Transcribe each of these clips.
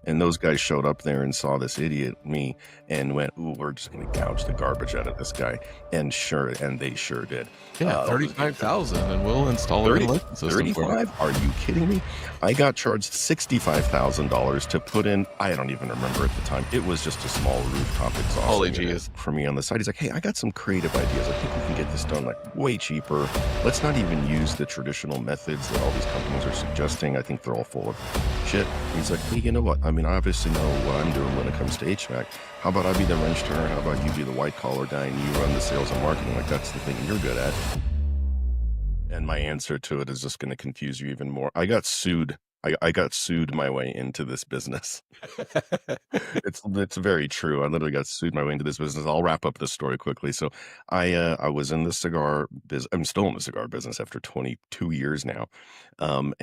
And those guys showed up there and saw this idiot, me, and went, "Ooh, we're just gonna gouge the garbage out of this guy." And they sure did. Yeah, Uh, 35,000 and we'll install a 30 ventilation system for you. 35? Are you kidding me? I got charged $65,000 to put in, I don't even remember at the time. It was just a small rooftop exhaust Holy unit jeez. for me on the side. He's like, "Hey, I got some creative ideas. I think we can get this done like way cheaper. Let's not even use the traditional methods that all these companies are suggesting. I think they're all full of shit." He's like, "Hey, you know what? I mean, I obviously know what I'm doing when it comes to HVAC. How about I be the wrench turner? How about you be the white collar guy and you run the sales and marketing? Like that's the thing you're good at." And my answer to it is just going to confuse you even more. I got sued. I got sued my way into this business. It's very true. I literally got sued my way into this business. I'll wrap up this story quickly. So I was in the cigar business. I'm still in the cigar business after 22 years now. And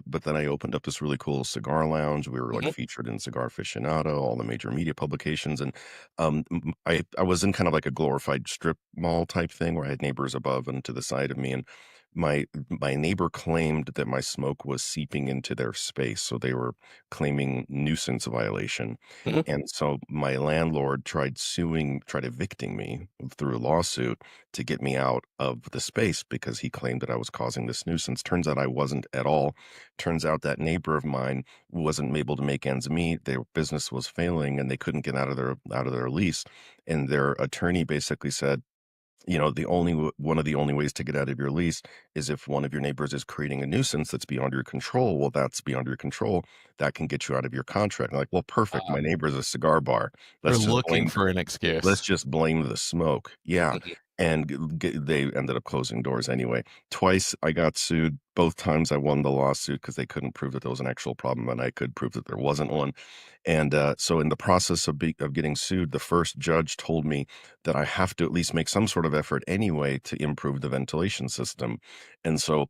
but then I opened up this really cool cigar lounge. We were like Mhm. featured in Cigar Aficionado, all the major media publications, and I was in kind of like a glorified strip mall type thing where I had neighbors above and to the side of me, and my neighbor claimed that my smoke was seeping into their space, so they were claiming nuisance violation. Mhm. And so my landlord tried evicting me through a lawsuit to get me out of the space because he claimed that I was causing this nuisance. Turns out I wasn't at all. Turns out that neighbor of mine wasn't able to make ends meet. Their business was failing and they couldn't get out of their lease. And their attorney basically said, one of the only ways to get out of your lease is if one of your neighbors is creating a nuisance that's beyond your control. Well, that's beyond your control. That can get you out of your contract. I'm like, well, perfect. My neighbor's a cigar bar. They're Let's just looking blame for an Let's excuse. just blame the smoke. Yeah. Mhm. And they ended up closing doors anyway. Twice I got sued. Both times I won the lawsuit because they couldn't prove that there was an actual problem, and I could prove that there wasn't one. And so, in the process of getting sued, the first judge told me that I have to at least make some sort of effort anyway to improve the ventilation system. And so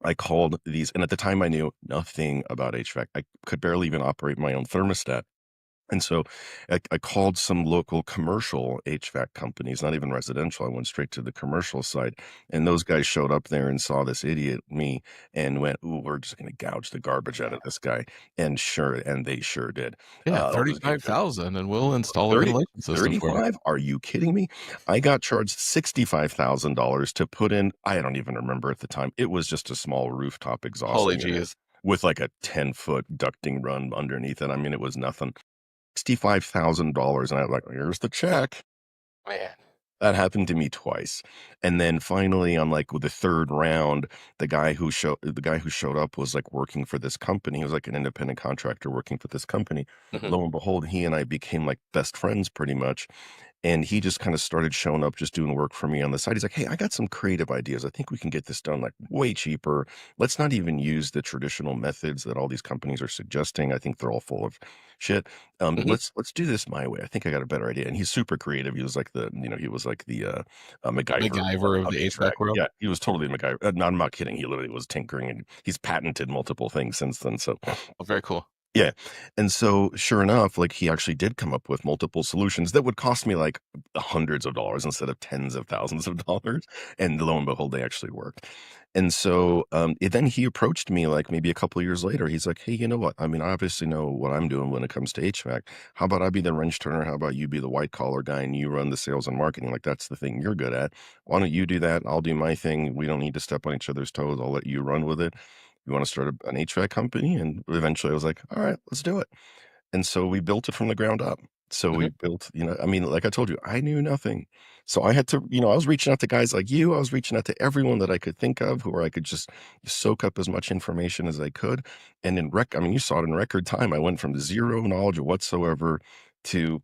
I called these, and at the time I knew nothing about HVAC. I could barely even operate my own thermostat. And so I called some local commercial HVAC companies, not even residential. I went straight to the commercial side. And those guys showed up there and saw this idiot, me, and went, "Ooh, we're just going to gouge the garbage out of this guy." And they sure did. Yeah, Uh, 35,000 and we'll install a 30, ventilation system for you. 35? Are you kidding me? I got charged $65,000 to put in, I don't even remember at the time. It was just a small rooftop exhaust Holy unit jeez. with like a 10-foot ducting run underneath it. I mean, it was nothing. $65,000, and I'm like, "Here's the check." Man. That happened to me twice, and then finally, on, like, with the 3rd round, the guy who showed up was, like, working for this company. He was, like, an independent contractor working for this company. Mhm. Lo and behold, he and I became, like, best friends pretty much, and he just kinda started showing up, just doing work for me on the side. He's like, "Hey, I got some creative ideas. I think we can get this done, like, way cheaper. Let's not even use the traditional methods that all these companies are suggesting. I think they're all full of shit. Mhm. Let's do this my way. I think I got a better idea." And he's super creative. He was like MacGyver MacGyver of of the HVAC. HVAC world. Yeah, he was totally MacGyver. No, I'm not kidding. He literally was tinkering, and he's patented multiple things since then. So Oh, very cool. yeah. And so sure enough, like he actually did come up with multiple solutions that would cost me like hundreds of dollars instead of tens of thousands of dollars. And lo and behold, they actually worked. And so then he approached me like maybe a couple of years later. He's like, "Hey, you know what? I mean, I obviously know what I'm doing when it comes to HVAC. How about I be the wrench turner? How about you be the white collar guy and you run the sales and marketing? Like that's the thing you're good at. Why don't you do that? I'll do my thing. We don't need to step on each other's toes. I'll let you run with it. You want to start an HVAC company?" And eventually I was like, "All right, let's do it." And so we built it from the ground up. So we Mhm. built, I mean, like I told you, I knew nothing. So I had to, I was reaching out to guys like you. I was reaching out to everyone that I could think of who I could just soak up as much information as I could. And I mean, you saw it in record time. I went from zero knowledge whatsoever to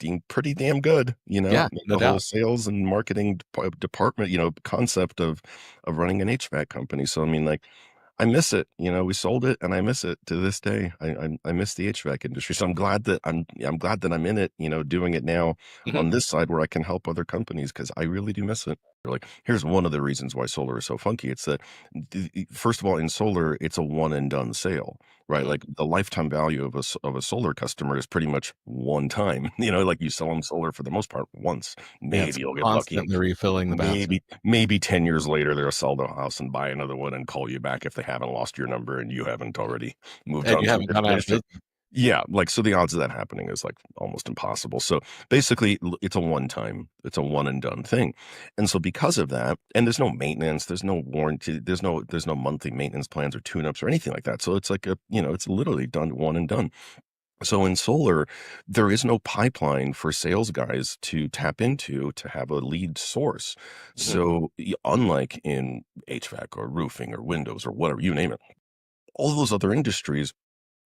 being pretty damn good, Yeah, no the whole doubt. sales and marketing department, concept of running an HVAC company. So, I mean, like, I miss it. We sold it and I miss it to this day. I miss the HVAC industry. So I'm glad that I'm in it, doing it now Mhm. on this side where I can help other companies because I really do miss it. Like, here's one of the reasons why solar is so funky. It's that first of all, in solar, it's a one and done sale, right? Mhm. Like the lifetime value of a solar customer is pretty much one time. Like you sell them solar for the most part once. Yeah, it's Maybe you'll get lucky. constantly refilling the bathtub. Maybe 10 years later, they'll sell the house and buy another one and call you back if they haven't lost your number and you haven't already moved And on you to a haven't gone different out of issue. business. Yeah, like, so the odds of that happening is, like, almost impossible. So, basically, it's a one and done thing, and so because of that and there's no maintenance, there's no warranty, there's no monthly maintenance plans or tune-ups or anything like that, so it's like it's literally done one and done. So in solar, there is no pipeline for sales guys to tap into to have a lead source. Mhm. So, unlike in HVAC or roofing or windows or whatever, you name it, all those other industries,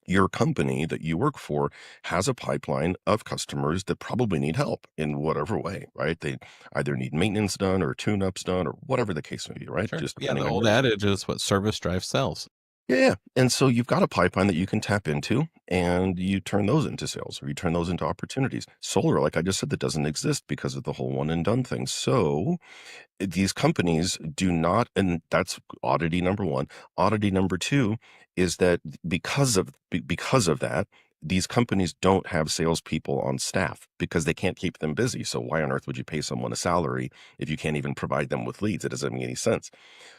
your company that you work for has a pipeline of customers that probably need help in whatever way, right? They either need maintenance done or tune-ups done or whatever the case may be, right? Sure. Just Yeah, the depending on old your adage is what service drives sales. yeah, yeah. And so you've got a pipeline that you can tap into and you turn those into sales or you turn those into opportunities. Solar, like I just said, that doesn't exist because of the whole one and done thing. So these companies do not, and that's oddity number one. Oddity number two is that because of that, these companies don't have salespeople on staff because they can't keep them busy. So why on earth would you pay someone a salary if you can't even provide them with leads? It doesn't make any sense.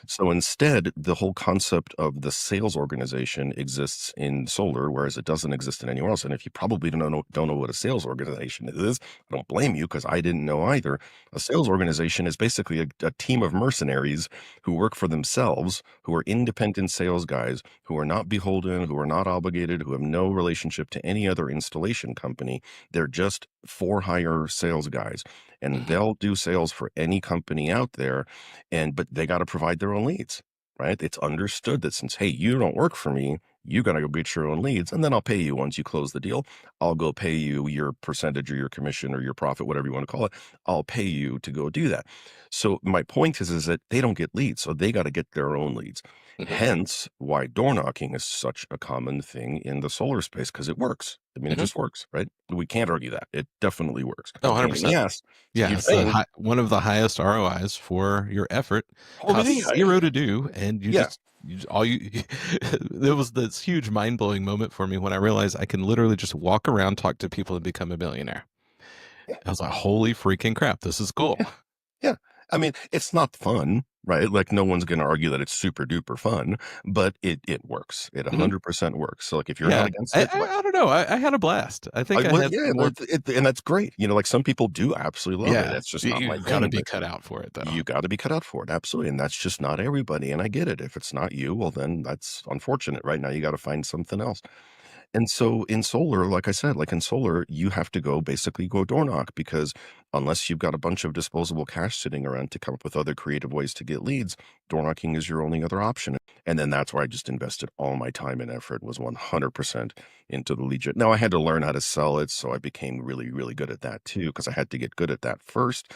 So instead, the whole concept of the sales organization exists in solar, whereas it doesn't exist in anywhere else. And if you probably don't know what a sales organization is, I don't blame you because I didn't know either. A sales organization is basically a team of mercenaries who work for themselves, who are independent sales guys, who are not beholden, who are not obligated, who have no relationship to any other installation company. They're just for hire sales guys, and Mhm. they'll do sales for any company out there but they got to provide their own leads, right? It's understood that since, hey, you don't work for me, you got to go get your own leads, and then I'll pay you once you close the deal. I'll go pay you your percentage or your commission or your profit, whatever you want to call it. I'll pay you to go do that. So my point is that they don't get leads, so they got to get their own leads. Mhm. Hence, why door knocking is such a common thing in the solar space because it works. I mean, it Mhm. just works, right? We can't argue that. It definitely works. Oh, A pain in the 100%. ass to Yeah, keep it's the paying. one of the highest ROIs for your effort, Holy costs hell. 0 to do, and Yeah. all you there was this huge mind-blowing moment for me when I realized I can literally just walk around, talk to people, and become a millionaire. I was like, "Holy freaking crap, this is cool." Yeah. Yeah. I mean, it's not fun, right? Like no one's going to argue that it's super duper fun, but it works. It Mhm. 100% works. So like if you're not Yeah. against I it, like I I don't know, I had a blast. I think I well, had yeah, more. and that's great. Like some people do absolutely love it. Yeah. That's just not my You gotta thing, be but cut out for it, though. you got to be cut out for it. Absolutely. And that's just not everybody. And I get it. If it's not you, well, then that's unfortunate. Right now, you got to find something else. And so in solar, like I said, like in solar, you have to basically go door knock because unless you've got a bunch of disposable cash sitting around to come up with other creative ways to get leads, door knocking is your only other option. And then that's where I just invested all my time and effort was 100% into the lead gen. Now I had to learn how to sell it. So I became really, really good at that too, because I had to get good at that first.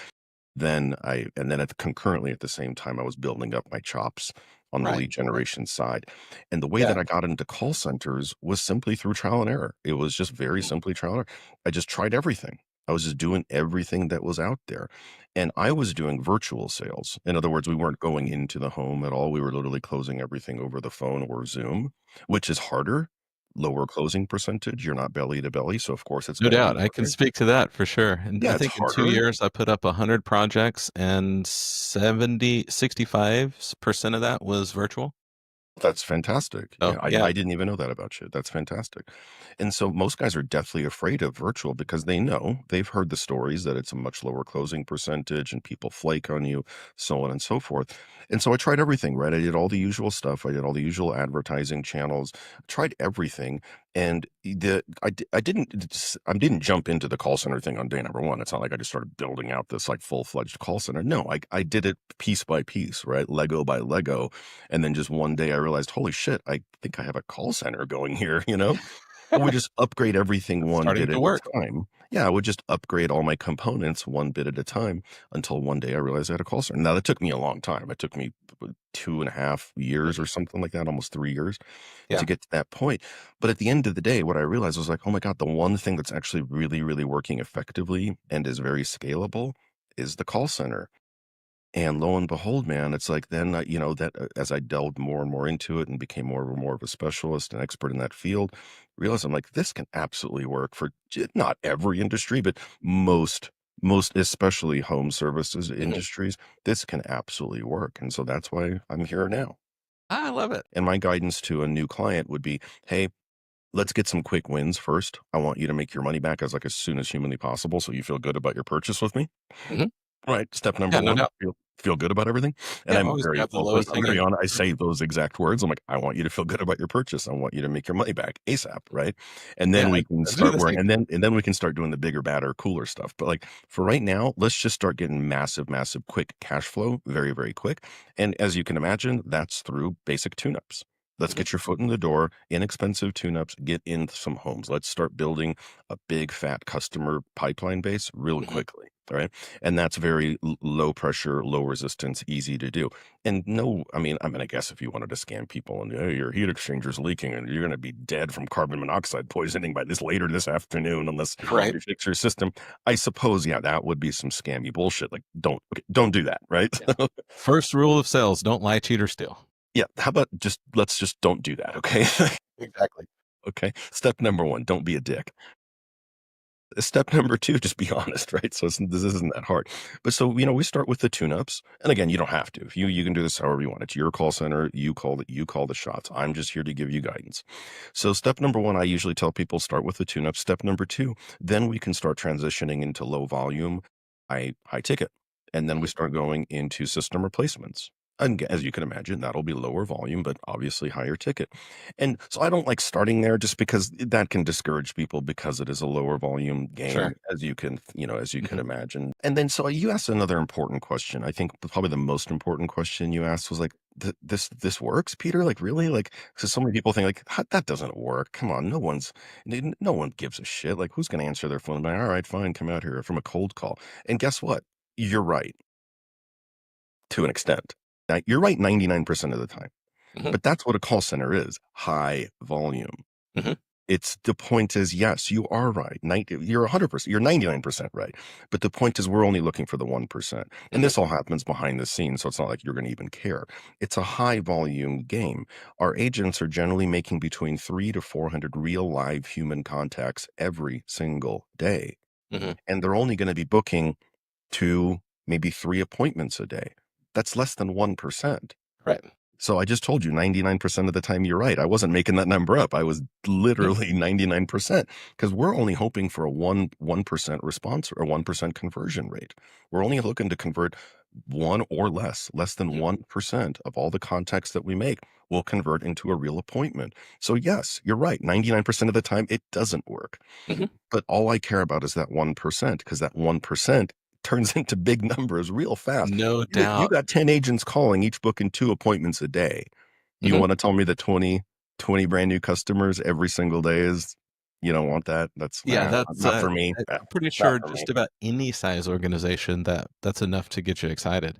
And then concurrently at the same time, I was building up my chops on the Right, lead right. generation side. And the way Yeah. that I got into call centers was simply through trial and error. It was just very Mhm. simply trial and error. I just tried everything. I was just doing everything that was out there. And I was doing virtual sales. In other words, we weren't going into the home at all. We were literally closing everything over the phone or Zoom, which is harder, lower closing percentage. You're not belly to belly. So, of course, it's No going to be doubt, I can harder. speak to that for sure, and I Yeah, it's think in 2 harder. years, I put up 100 projects, and 65% of that was virtual. That's fantastic. Oh, Yeah, yeah. I didn't even know that about you. That's fantastic. And so most guys are deathly afraid of virtual because they've heard the stories that it's a much lower closing percentage and people flake on you, so on and so forth. And so I tried everything, right? I did all the usual stuff. I did all the usual advertising channels, tried everything. And I didn't jump into the call center thing on day number one. It's not like I just started building out this like full-fledged call center. No, I did it piece by piece, right? Lego by Lego, and then just one day I realized, holy shit, I think I have a call center going here, you know? I would just upgrade everything It's one starting bit to at a work. time. Yeah, I would just upgrade all my components one bit at a time until one day I realized I had a call center. Now that took me a long time. It took me 2.5 years or Mhm. something like that, almost 3 years to Yeah. get to that point. But at the end of the day, what I realized was like, oh my God, the one thing that's actually really, really working effectively and is very scalable is the call center. And lo and behold, man, it's like then, as I delved more and more into it and became more of a specialist and expert in that field, realized I'm like, this can absolutely work for not every industry, but most, especially home services Mhm. industries. This can absolutely work. And so that's why I'm here now. I love it. And my guidance to a new client would be, hey, let's get some quick wins first. I want you to make your money back as soon as humanly possible so you feel good about your purchase with me. Mhm. Right. Step number Yeah, no 1, doubt. feel good about everything. And Yeah, I'm always very grab the well, lowest listen, I'm gonna be hanging honest, I fruit. say those exact words. I'm like, "I want you to feel good about your purchase. I want you to make your money back ASAP," right? And Yeah, then we can I do start the worrying same. and then we can start doing the bigger, badder, cooler stuff. But, like, for right now, let's just start getting massive, massive quick cash flow very, very quick. And as you can imagine, that's through basic tune-ups. Let's Mhm, get your foot in the door, inexpensive tune-ups, get in some homes. Let's start building a big, fat customer pipeline base real mhm. quickly, all right? And that's very low pressure, low resistance, easy to do. And no, I mean, I guess if you wanted to scam people and hey, your heat exchanger's leaking and you're going to be dead from carbon monoxide poisoning by this later this afternoon unless Right. you fix your system, I suppose, yeah, that would be some scammy bullshit. Like, don't do that, right? Yeah. First rule of sales, don't lie, cheat, or steal. Yeah, how about let's just don't do that, okay? Exactly. Okay. Step number 1, don't be a dick. Step number 2, just be honest, right? So this isn't that hard. But so, we start with the tune-ups. And again, you don't have to. If you can do this however you want. It's your call center. You call the shots. I'm just here to give you guidance. So step number 1, I usually tell people start with the tune-up. Step number 2, then we can start transitioning into low volume, high ticket. And then we Mhm, start going into system replacements. And as you can imagine, that'll be lower volume, but obviously higher ticket. And so I don't like starting there just because that can discourage people because it is a lower volume game, sure. as you can Mhm, imagine. And then so you asked another important question. I think probably the most important question you asked was like, this works, Peter? Like really? Like, because so many people think like that doesn't work. Come on, no one gives a shit. Like, who's going to answer their phone? Like, all right, fine, come out here from a cold call. And guess what? You're right to an extent. Now, you're right 99% of the time. mhm, But that's what a call center is, high volume. mhm, It's the point is, yes, you are right. You're 100%, you're 99% right. But the point is, we're only looking for the 1%. And mhm, this all happens behind the scenes. So it's not like you're going to even care. It's a high volume game. Our agents are generally making between 300 to 400 real live human contacts every single day. mhm. And they're only going to be booking 2, maybe 3 appointments a day. That's less than 1%. Right. So I just told you 99% of the time you're right. I wasn't making that number up. I was Mhm, literally 99% because we're only hoping for a 1% response or 1% conversion rate. We're only looking to convert 1 or less than mhm, 1% of all the contacts that we make will convert into a real appointment. So yes, you're right. 99% of the time it doesn't work. mhm. But all I care about is that 1% because that 1% turns into big numbers real fast. No You doubt. got 10 agents calling, each booking 2 appointments a day. You Mhm. wanna tell me that 20 brand new customers every single day is you don't want that? That's Yeah, that's, not for me. I'm pretty Not sure for me. just about any size organization that's enough to get you excited.